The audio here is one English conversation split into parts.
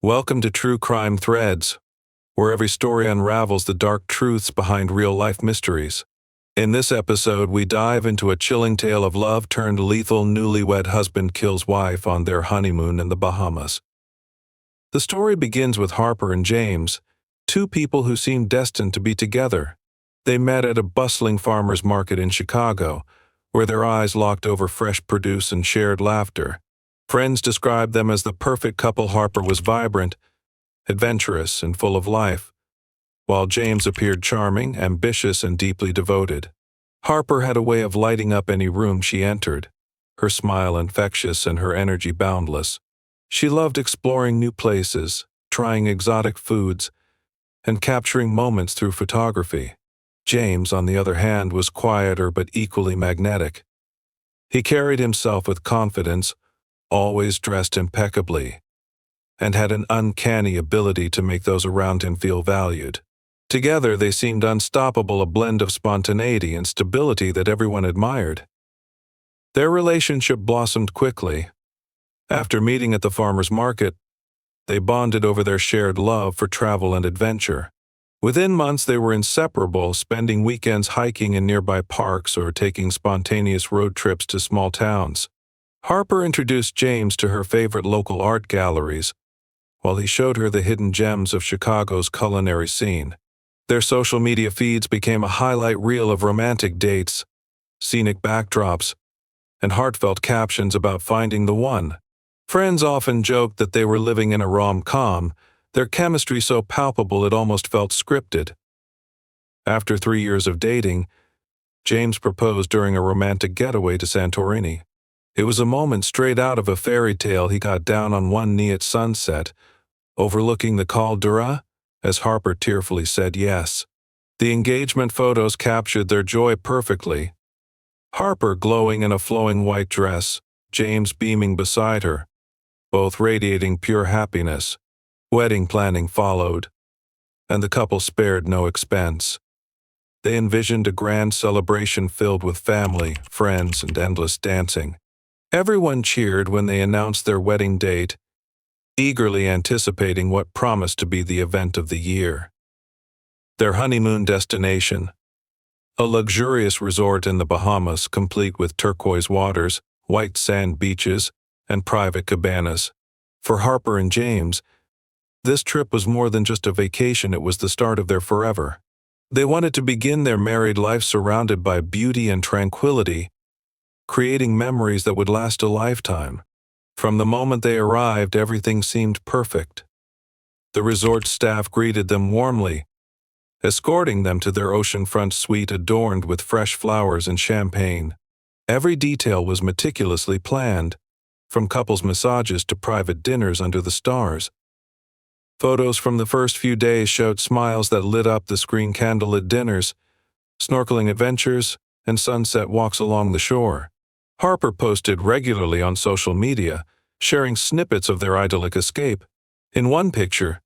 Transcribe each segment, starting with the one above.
Welcome to True Crime Threads, where every story unravels the dark truths behind real-life mysteries. In this episode, we dive into a chilling tale of love turned lethal. Newlywed husband kills wife on their honeymoon in the Bahamas. The story begins with Harper and James, two people who seemed destined to be together. They met at a bustling farmer's market in Chicago, where their eyes locked over fresh produce and shared laughter. Friends described them as the perfect couple. Harper was vibrant, adventurous, and full of life, while James appeared charming, ambitious, and deeply devoted. Harper had a way of lighting up any room she entered, her smile infectious and her energy boundless. She loved exploring new places, trying exotic foods, and capturing moments through photography. James, on the other hand, was quieter but equally magnetic. He carried himself with confidence, always dressed impeccably, and had an uncanny ability to make those around him feel valued. Together, they seemed unstoppable, a blend of spontaneity and stability that everyone admired. Their relationship blossomed quickly. After meeting at the farmer's market, they bonded over their shared love for travel and adventure. Within months, they were inseparable, spending weekends hiking in nearby parks or taking spontaneous road trips to small towns. Harper introduced James to her favorite local art galleries, while he showed her the hidden gems of Chicago's culinary scene. Their social media feeds became a highlight reel of romantic dates, scenic backdrops, and heartfelt captions about finding the one. Friends often joked that they were living in a rom-com, their chemistry so palpable it almost felt scripted. After 3 years of dating, James proposed during a romantic getaway to Santorini. It was a moment straight out of a fairy tale. He got down on one knee at sunset, overlooking the caldera, as Harper tearfully said yes. The engagement photos captured their joy perfectly. Harper glowing in a flowing white dress, James beaming beside her, both radiating pure happiness. Wedding planning followed, and the couple spared no expense. They envisioned a grand celebration filled with family, friends, and endless dancing. Everyone cheered when they announced their wedding date, eagerly anticipating what promised to be the event of the year. Their honeymoon destination, a luxurious resort in the Bahamas complete with turquoise waters, white sand beaches, and private cabanas. For Harper and James, this trip was more than just a vacation. It was the start of their forever. They wanted to begin their married life surrounded by beauty and tranquility, creating memories that would last a lifetime. From the moment they arrived, everything seemed perfect. The resort staff greeted them warmly, escorting them to their oceanfront suite adorned with fresh flowers and champagne. Every detail was meticulously planned, from couples massages to private dinners under the stars. Photos from the first few days showed smiles that lit up the screen, candlelit dinners, snorkeling adventures, and sunset walks along the shore. Harper posted regularly on social media, sharing snippets of their idyllic escape. In one picture,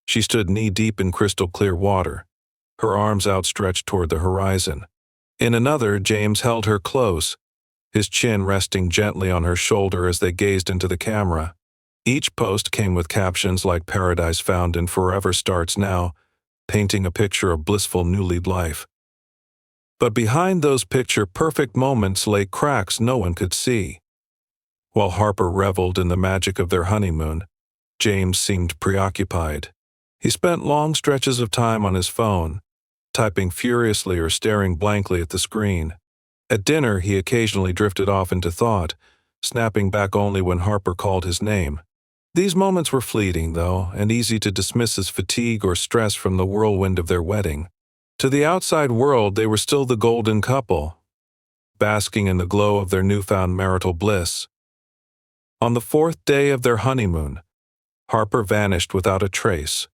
she stood knee-deep in crystal-clear water, her arms outstretched toward the horizon. In another, James held her close, his chin resting gently on her shoulder as they gazed into the camera. Each post came with captions like "Paradise found and forever starts now," painting a picture of blissful newlywed life. But behind those picture-perfect moments lay cracks no one could see. While Harper reveled in the magic of their honeymoon, James seemed preoccupied. He spent long stretches of time on his phone, typing furiously or staring blankly at the screen. At dinner, he occasionally drifted off into thought, snapping back only when Harper called his name. These moments were fleeting, though, and easy to dismiss as fatigue or stress from the whirlwind of their wedding. To the outside world, they were still the golden couple, basking in the glow of their newfound marital bliss. On the 4th day of their honeymoon, Harper vanished without a trace.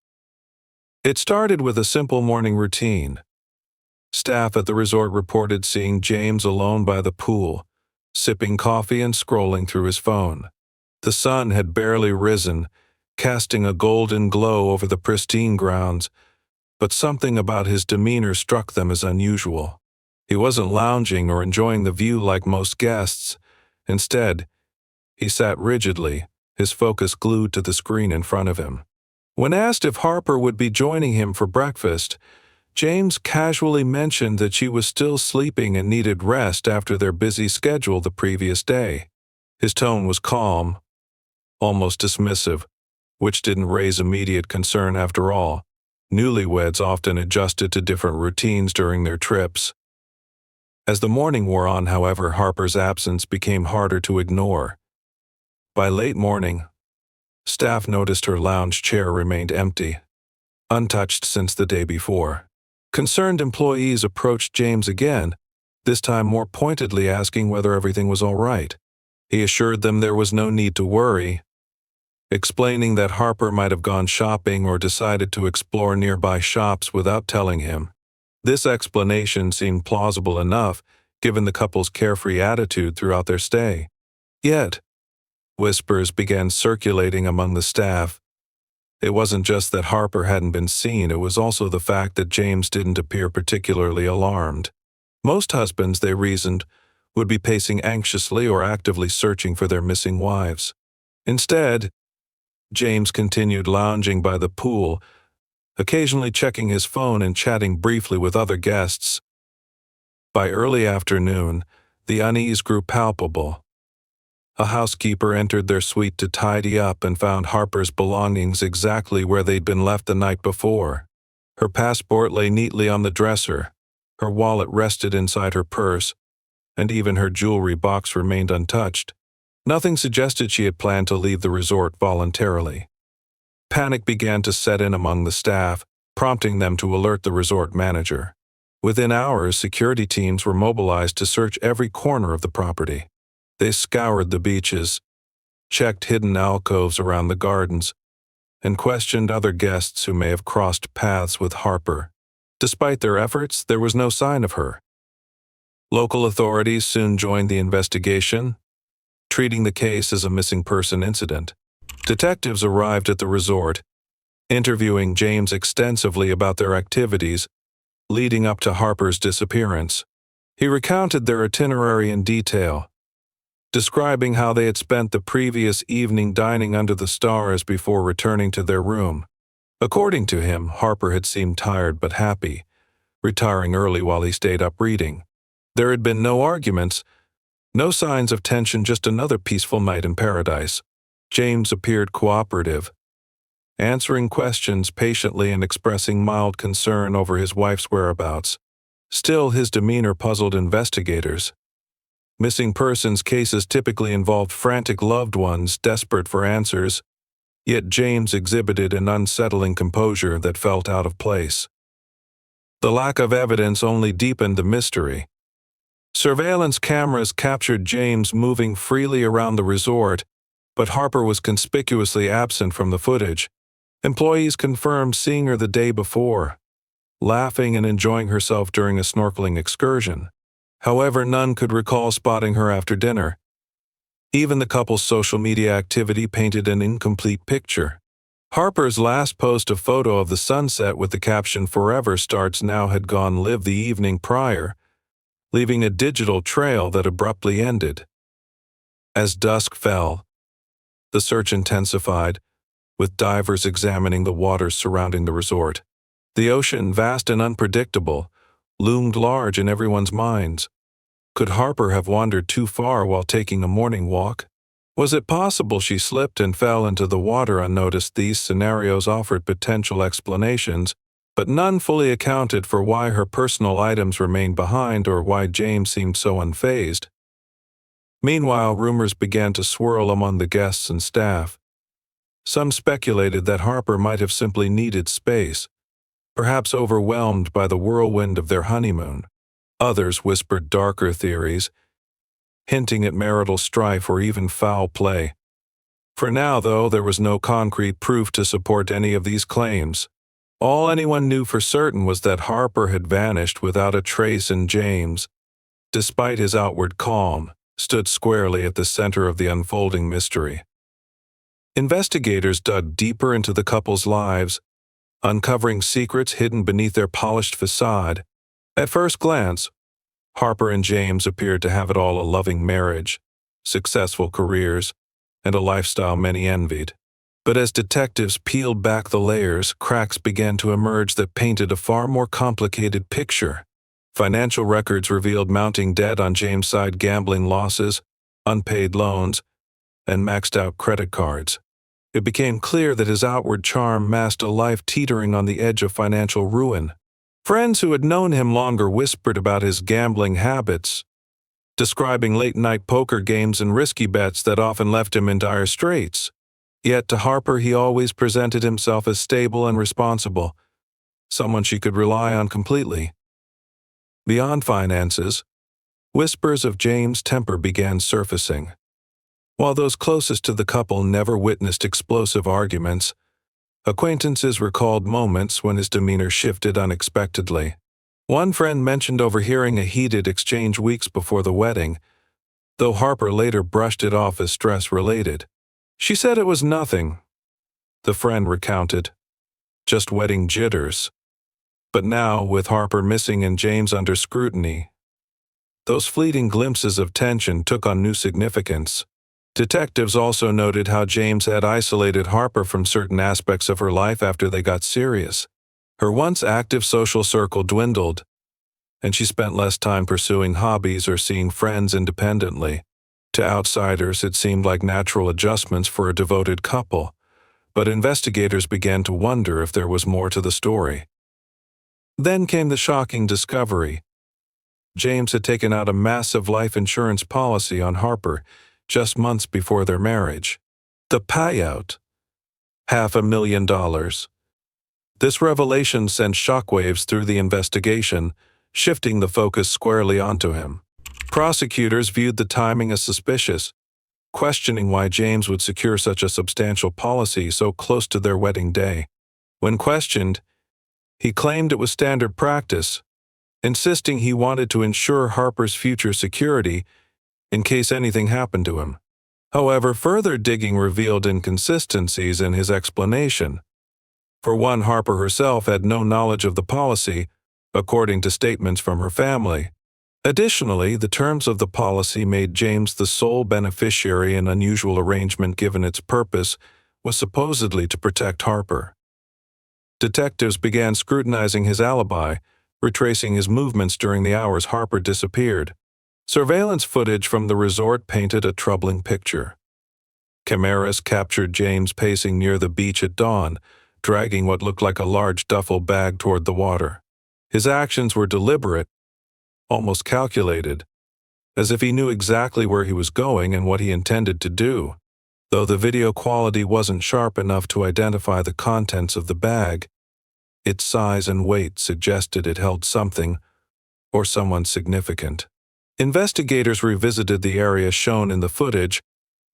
It started with a simple morning routine. Staff at the resort reported seeing James alone by the pool, sipping coffee and scrolling through his phone. The sun had barely risen, casting a golden glow over the pristine grounds, but something about his demeanor struck them as unusual. He wasn't lounging or enjoying the view like most guests. Instead, he sat rigidly, his focus glued to the screen in front of him. When asked if Harper would be joining him for breakfast, James casually mentioned that she was still sleeping and needed rest after their busy schedule the previous day. His tone was calm, almost dismissive, which didn't raise immediate concern after all. Newlyweds often adjusted to different routines during their trips. As the morning wore on, however, Harper's absence became harder to ignore. By late morning, staff noticed her lounge chair remained empty, untouched since the day before. Concerned employees approached James again, this time more pointedly asking whether everything was all right. He assured them there was no need to worry, explaining that Harper might have gone shopping or decided to explore nearby shops without telling him. This explanation seemed plausible enough, given the couple's carefree attitude throughout their stay. Yet, whispers began circulating among the staff. It wasn't just that Harper hadn't been seen, it was also the fact that James didn't appear particularly alarmed. Most husbands, they reasoned, would be pacing anxiously or actively searching for their missing wives. Instead, James continued lounging by the pool, occasionally checking his phone and chatting briefly with other guests. By early afternoon, the unease grew palpable. A housekeeper entered their suite to tidy up and found Harper's belongings exactly where they'd been left the night before. Her passport lay neatly on the dresser, her wallet rested inside her purse, and even her jewelry box remained untouched. Nothing suggested she had planned to leave the resort voluntarily. Panic began to set in among the staff, prompting them to alert the resort manager. Within hours, security teams were mobilized to search every corner of the property. They scoured the beaches, checked hidden alcoves around the gardens, and questioned other guests who may have crossed paths with Harper. Despite their efforts, there was no sign of her. Local authorities soon joined the investigation, treating the case as a missing person incident. Detectives arrived at the resort, interviewing James extensively about their activities leading up to Harper's disappearance. He recounted their itinerary in detail, describing how they had spent the previous evening dining under the stars before returning to their room. According to him, Harper had seemed tired but happy, retiring early while he stayed up reading. There had been no arguments, no signs of tension, just another peaceful night in paradise. James appeared cooperative, answering questions patiently and expressing mild concern over his wife's whereabouts. Still, his demeanor puzzled investigators. Missing persons cases typically involved frantic loved ones desperate for answers, yet James exhibited an unsettling composure that felt out of place. The lack of evidence only deepened the mystery. Surveillance cameras captured James moving freely around the resort, but Harper was conspicuously absent from the footage. Employees confirmed seeing her the day before, laughing and enjoying herself during a snorkeling excursion. However, none could recall spotting her after dinner. Even the couple's social media activity painted an incomplete picture. Harper's last post, a photo of the sunset with the caption "Forever Starts Now," had gone live the evening prior, leaving a digital trail that abruptly ended. As dusk fell, the search intensified, with divers examining the waters surrounding the resort. The ocean, vast and unpredictable, loomed large in everyone's minds. Could Harper have wandered too far while taking a morning walk? Was it possible she slipped and fell into the water unnoticed? These scenarios offered potential explanations, but none fully accounted for why her personal items remained behind or why James seemed so unfazed. Meanwhile, rumors began to swirl among the guests and staff. Some speculated that Harper might have simply needed space, perhaps overwhelmed by the whirlwind of their honeymoon. Others whispered darker theories, hinting at marital strife or even foul play. For now, though, there was no concrete proof to support any of these claims. All anyone knew for certain was that Harper had vanished without a trace, and James, despite his outward calm, stood squarely at the center of the unfolding mystery. Investigators dug deeper into the couple's lives, uncovering secrets hidden beneath their polished facade. At first glance, Harper and James appeared to have it all: a loving marriage, successful careers, and a lifestyle many envied. But as detectives peeled back the layers, cracks began to emerge that painted a far more complicated picture. Financial records revealed mounting debt on James' side, gambling losses, unpaid loans, and maxed-out credit cards. It became clear that his outward charm masked a life teetering on the edge of financial ruin. Friends who had known him longer whispered about his gambling habits, describing late-night poker games and risky bets that often left him in dire straits. Yet to Harper he always presented himself as stable and responsible, someone she could rely on completely. Beyond finances, whispers of James' temper began surfacing. While those closest to the couple never witnessed explosive arguments, acquaintances recalled moments when his demeanor shifted unexpectedly. One friend mentioned overhearing a heated exchange weeks before the wedding, though Harper later brushed it off as stress-related. She said it was nothing, the friend recounted, just wedding jitters. But now, with Harper missing and James under scrutiny, those fleeting glimpses of tension took on new significance. Detectives also noted how James had isolated Harper from certain aspects of her life after they got serious. Her once active social circle dwindled, and she spent less time pursuing hobbies or seeing friends independently. To outsiders, it seemed like natural adjustments for a devoted couple, but investigators began to wonder if there was more to the story. Then came the shocking discovery. James had taken out a massive life insurance policy on Harper just months before their marriage. The payout, $500,000. This revelation sent shockwaves through the investigation, shifting the focus squarely onto him. Prosecutors viewed the timing as suspicious, questioning why James would secure such a substantial policy so close to their wedding day. When questioned, he claimed it was standard practice, insisting he wanted to ensure Harper's future security in case anything happened to him. However, further digging revealed inconsistencies in his explanation. For one, Harper herself had no knowledge of the policy, according to statements from her family. Additionally, the terms of the policy made James the sole beneficiary, an unusual arrangement given its purpose was supposedly to protect Harper. Detectives began scrutinizing his alibi, retracing his movements during the hours Harper disappeared. Surveillance footage from the resort painted a troubling picture. Cameras captured James pacing near the beach at dawn, dragging what looked like a large duffel bag toward the water. His actions were deliberate, almost calculated, as if he knew exactly where he was going and what he intended to do. Though the video quality wasn't sharp enough to identify the contents of the bag, its size and weight suggested it held something or someone significant. Investigators revisited the area shown in the footage,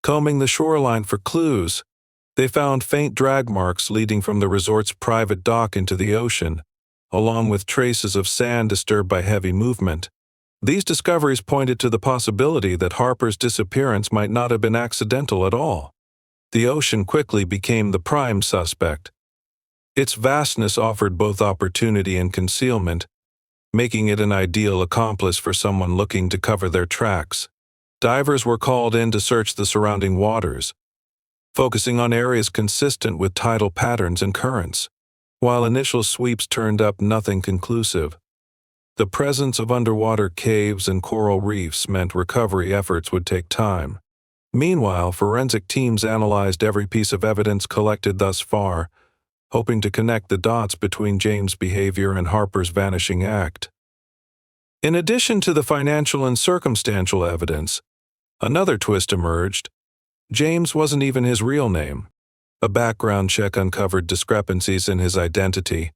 combing the shoreline for clues. They found faint drag marks leading from the resort's private dock into the ocean, along with traces of sand disturbed by heavy movement. These discoveries pointed to the possibility that Harper's disappearance might not have been accidental at all. The ocean quickly became the prime suspect. Its vastness offered both opportunity and concealment, making it an ideal accomplice for someone looking to cover their tracks. Divers were called in to search the surrounding waters, focusing on areas consistent with tidal patterns and currents. While initial sweeps turned up nothing conclusive, the presence of underwater caves and coral reefs meant recovery efforts would take time. Meanwhile, forensic teams analyzed every piece of evidence collected thus far, hoping to connect the dots between James' behavior and Harper's vanishing act. In addition to the financial and circumstantial evidence, another twist emerged. James wasn't even his real name. A background check uncovered discrepancies in his identity,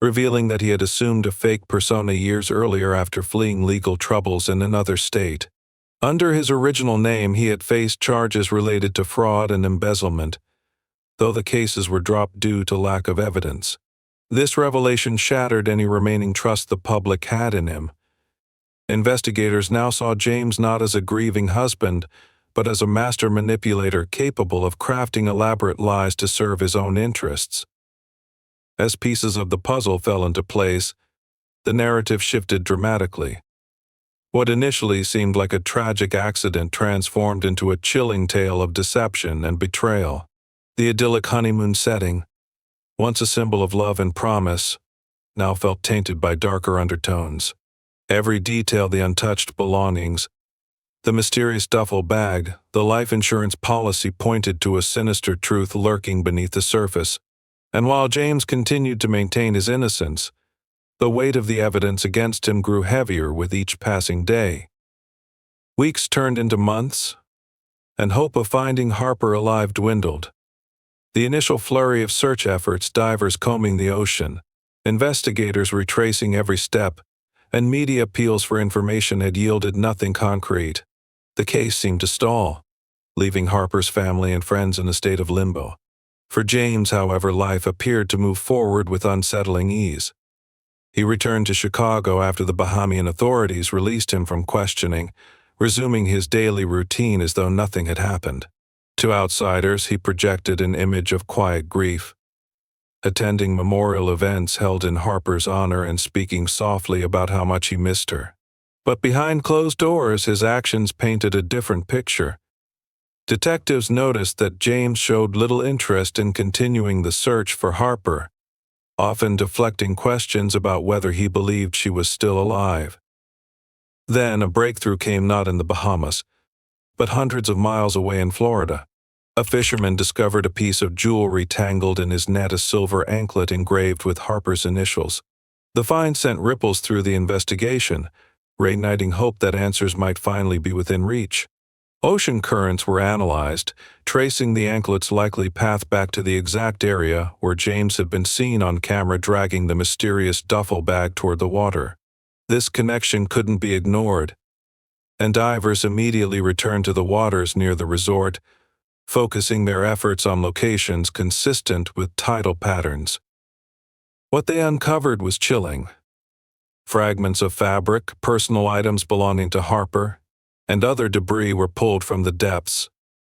revealing that he had assumed a fake persona years earlier after fleeing legal troubles in another state. Under his original name, he had faced charges related to fraud and embezzlement, though the cases were dropped due to lack of evidence. This revelation shattered any remaining trust the public had in him. Investigators now saw James not as a grieving husband, but as a master manipulator capable of crafting elaborate lies to serve his own interests. As pieces of the puzzle fell into place, the narrative shifted dramatically. What initially seemed like a tragic accident transformed into a chilling tale of deception and betrayal. The idyllic honeymoon setting, once a symbol of love and promise, now felt tainted by darker undertones. Every detail, the untouched belongings, the mysterious duffel bag, the life insurance policy, pointed to a sinister truth lurking beneath the surface. And while James continued to maintain his innocence, the weight of the evidence against him grew heavier with each passing day. Weeks turned into months, and hope of finding Harper alive dwindled. The initial flurry of search efforts, divers combing the ocean, investigators retracing every step, and media appeals for information had yielded nothing concrete. The case seemed to stall, leaving Harper's family and friends in a state of limbo. For James, however, life appeared to move forward with unsettling ease. He returned to Chicago after the Bahamian authorities released him from questioning, resuming his daily routine as though nothing had happened. To outsiders, he projected an image of quiet grief, attending memorial events held in Harper's honor and speaking softly about how much he missed her. But behind closed doors, his actions painted a different picture. Detectives noticed that James showed little interest in continuing the search for Harper, often deflecting questions about whether he believed she was still alive. Then a breakthrough came, not in the Bahamas, but hundreds of miles away in Florida. A fisherman discovered a piece of jewelry tangled in his net, a silver anklet engraved with Harper's initials. The find sent ripples through the investigation, reigniting hope that answers might finally be within reach. Ocean currents were analyzed, tracing the anklet's likely path back to the exact area where James had been seen on camera dragging the mysterious duffel bag toward the water. This connection couldn't be ignored, and divers immediately returned to the waters near the resort, focusing their efforts on locations consistent with tidal patterns. What they uncovered was chilling. Fragments of fabric, personal items belonging to Harper, and other debris were pulled from the depths.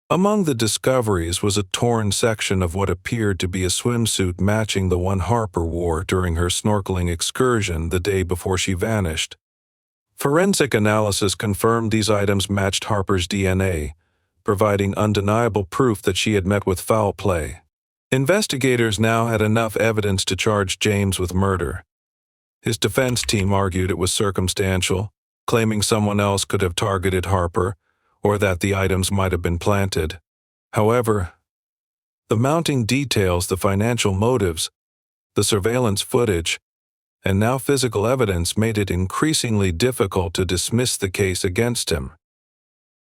Among the discoveries was a torn section of what appeared to be a swimsuit matching the one Harper wore during her snorkeling excursion the day before she vanished. Forensic analysis confirmed these items matched Harper's DNA, providing undeniable proof that she had met with foul play. Investigators now had enough evidence to charge James with murder. His defense team argued it was circumstantial, claiming someone else could have targeted Harper, or that the items might have been planted. However, the mounting details, the financial motives, the surveillance footage, and now physical evidence made it increasingly difficult to dismiss the case against him.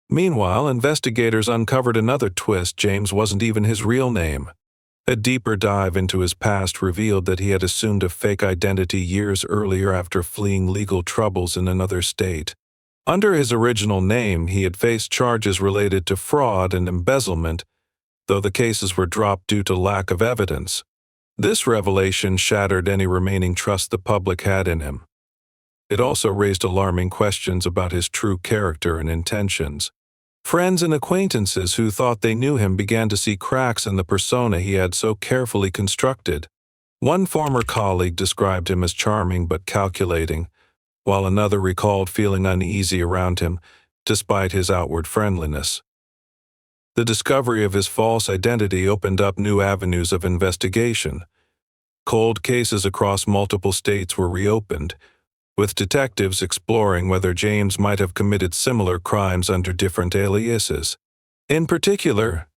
Meanwhile, investigators uncovered another twist. James wasn't even his real name. A deeper dive into his past revealed that he had assumed a fake identity years earlier after fleeing legal troubles in another state. Under his original name, he had faced charges related to fraud and embezzlement, though the cases were dropped due to lack of evidence. This revelation shattered any remaining trust the public had in him. It also raised alarming questions about his true character and intentions. Friends and acquaintances who thought they knew him began to see cracks in the persona he had so carefully constructed. One former colleague described him as charming but calculating, while another recalled feeling uneasy around him despite his outward friendliness. The discovery of his false identity opened up new avenues of investigation. Cold cases across multiple states were reopened, with detectives exploring whether James might have committed similar crimes under different aliases. In particular,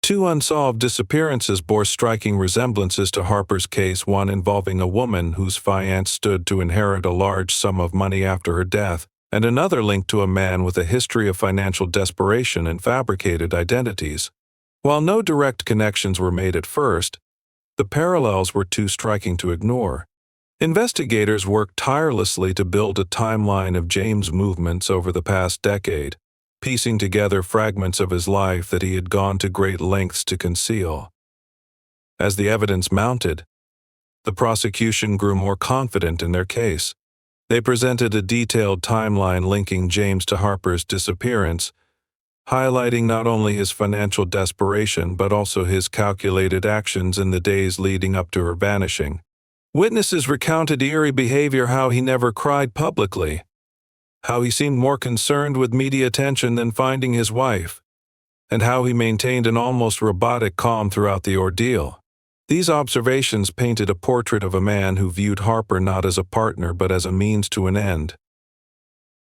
two unsolved disappearances bore striking resemblances to Harper's case, one involving a woman whose fiancé stood to inherit a large sum of money after her death, and another linked to a man with a history of financial desperation and fabricated identities. While no direct connections were made at first, the parallels were too striking to ignore. Investigators worked tirelessly to build a timeline of James' movements over the past decade, piecing together fragments of his life that he had gone to great lengths to conceal. As the evidence mounted, the prosecution grew more confident in their case. They presented a detailed timeline linking James to Harper's disappearance, highlighting not only his financial desperation but also his calculated actions in the days leading up to her vanishing. Witnesses recounted eerie behavior, how he never cried publicly, how he seemed more concerned with media attention than finding his wife, and how he maintained an almost robotic calm throughout the ordeal. These observations painted a portrait of a man who viewed Harper not as a partner but as a means to an end.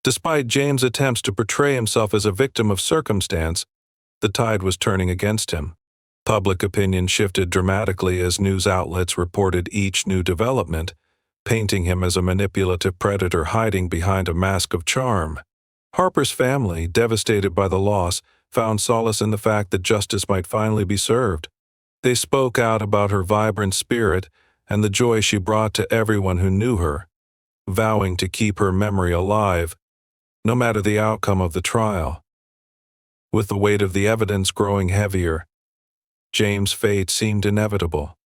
Despite James' attempts to portray himself as a victim of circumstance, the tide was turning against him. Public opinion shifted dramatically as news outlets reported each new development, painting him as a manipulative predator hiding behind a mask of charm. Harper's family, devastated by the loss, found solace in the fact that justice might finally be served. They spoke out about her vibrant spirit and the joy she brought to everyone who knew her, vowing to keep her memory alive, no matter the outcome of the trial. With the weight of the evidence growing heavier, James' fate seemed inevitable.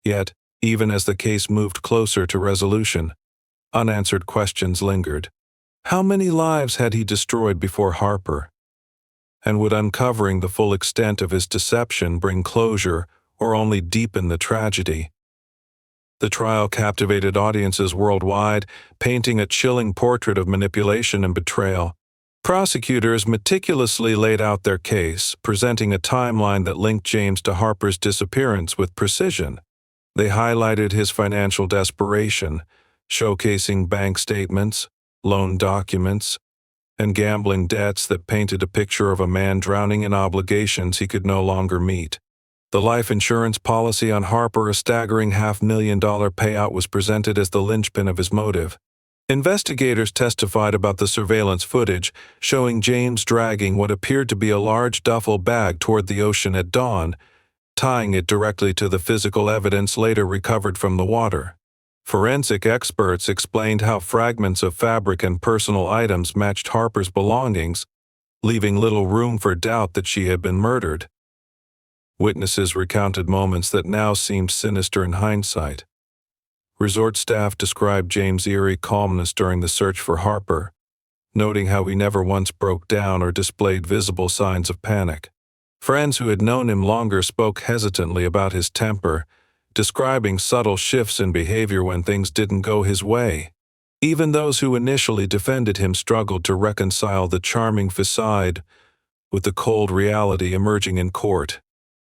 Yet, even as the case moved closer to resolution, unanswered questions lingered. How many lives had he destroyed before Harper? And would uncovering the full extent of his deception bring closure or only deepen the tragedy? The trial captivated audiences worldwide, painting a chilling portrait of manipulation and betrayal. Prosecutors meticulously laid out their case, presenting a timeline that linked James to Harper's disappearance with precision. They highlighted his financial desperation, showcasing bank statements, loan documents, and gambling debts that painted a picture of a man drowning in obligations he could no longer meet. The life insurance policy on Harper, a staggering $500,000 payout, was presented as the linchpin of his motive. Investigators testified about the surveillance footage, showing James dragging what appeared to be a large duffel bag toward the ocean at dawn, tying it directly to the physical evidence later recovered from the water. Forensic experts explained how fragments of fabric and personal items matched Harper's belongings, leaving little room for doubt that she had been murdered. Witnesses recounted moments that now seemed sinister in hindsight. Resort staff described James' eerie calmness during the search for Harper, noting how he never once broke down or displayed visible signs of panic. Friends who had known him longer spoke hesitantly about his temper, describing subtle shifts in behavior when things didn't go his way. Even those who initially defended him struggled to reconcile the charming facade with the cold reality emerging in court.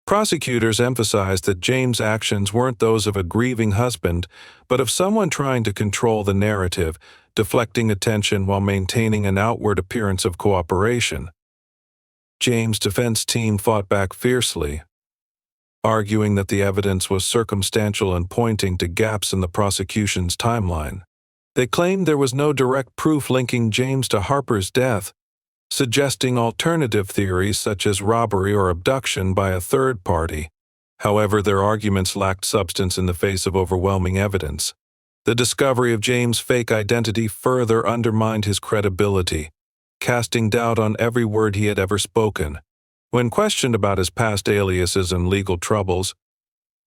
Prosecutors emphasized that James' actions weren't those of a grieving husband, but of someone trying to control the narrative, deflecting attention while maintaining an outward appearance of cooperation. James' defense team fought back fiercely, arguing that the evidence was circumstantial and pointing to gaps in the prosecution's timeline. They claimed there was no direct proof linking James to Harper's death, suggesting alternative theories such as robbery or abduction by a third party. However, their arguments lacked substance in the face of overwhelming evidence. The discovery of James' fake identity further undermined his credibility, casting doubt on every word he had ever spoken. When questioned about his past aliases and legal troubles,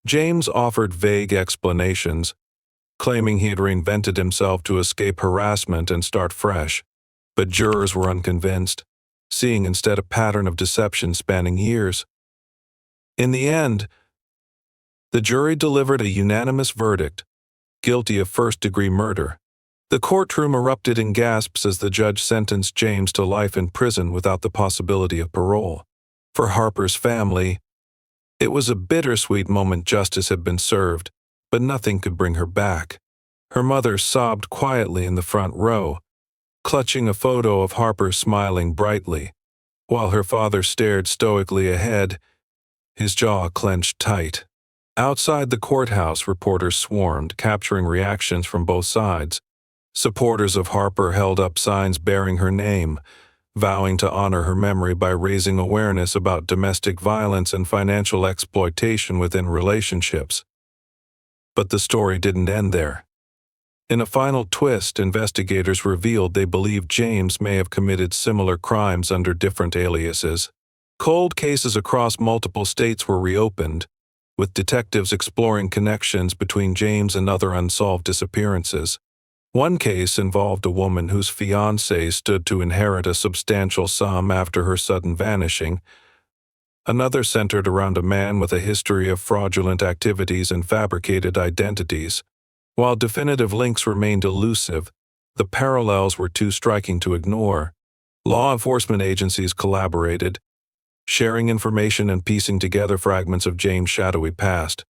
James offered vague explanations, claiming he had reinvented himself to escape harassment and start fresh. But jurors were unconvinced, seeing instead a pattern of deception spanning years. In the end, the jury delivered a unanimous verdict, guilty of first-degree murder. The courtroom erupted in gasps as the judge sentenced James to life in prison without the possibility of parole. For Harper's family, it was a bittersweet moment. Justice had been served, but nothing could bring her back. Her mother sobbed quietly in the front row, clutching a photo of Harper smiling brightly, while her father stared stoically ahead, his jaw clenched tight. Outside the courthouse, reporters swarmed, capturing reactions from both sides. Supporters of Harper held up signs bearing her name, vowing to honor her memory by raising awareness about domestic violence and financial exploitation within relationships. But the story didn't end there. In a final twist, investigators revealed they believed James may have committed similar crimes under different aliases. Cold cases across multiple states were reopened, with detectives exploring connections between James and other unsolved disappearances. One case involved a woman whose fiancé stood to inherit a substantial sum after her sudden vanishing. Another centered around a man with a history of fraudulent activities and fabricated identities. While definitive links remained elusive, the parallels were too striking to ignore. Law enforcement agencies collaborated, sharing information and piecing together fragments of James' shadowy past.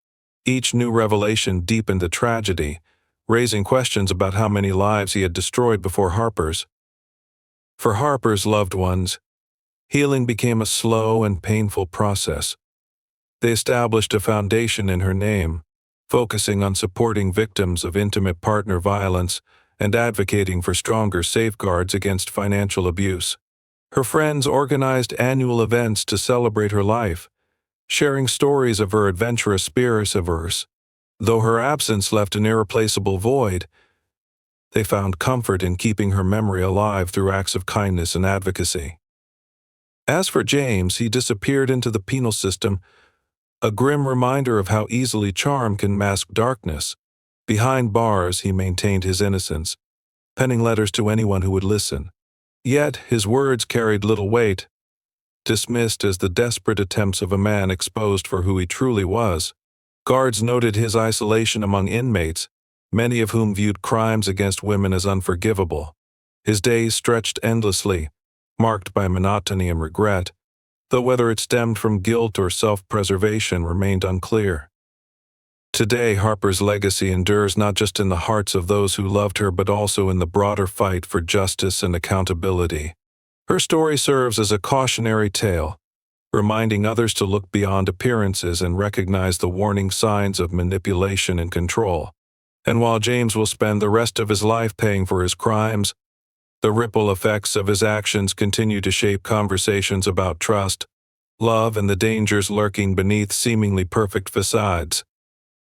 Each new revelation deepened the tragedy, raising questions about how many lives he had destroyed before Harper's. For Harper's loved ones, healing became a slow and painful process. They established a foundation in her name, focusing on supporting victims of intimate partner violence and advocating for stronger safeguards against financial abuse. Her friends organized annual events to celebrate her life, sharing stories of her adventurous spirit. Though her absence left an irreplaceable void, they found comfort in keeping her memory alive through acts of kindness and advocacy. As for James, he disappeared into the penal system, a grim reminder of how easily charm can mask darkness. Behind bars, he maintained his innocence, penning letters to anyone who would listen. Yet his words carried little weight, dismissed as the desperate attempts of a man exposed for who he truly was. Guards noted his isolation among inmates, many of whom viewed crimes against women as unforgivable. His days stretched endlessly, marked by monotony and regret, though whether it stemmed from guilt or self-preservation remained unclear. Today, Harper's legacy endures not just in the hearts of those who loved her but also in the broader fight for justice and accountability. Her story serves as a cautionary tale, reminding others to look beyond appearances and recognize the warning signs of manipulation and control. And while James will spend the rest of his life paying for his crimes, the ripple effects of his actions continue to shape conversations about trust, love, and the dangers lurking beneath seemingly perfect facades.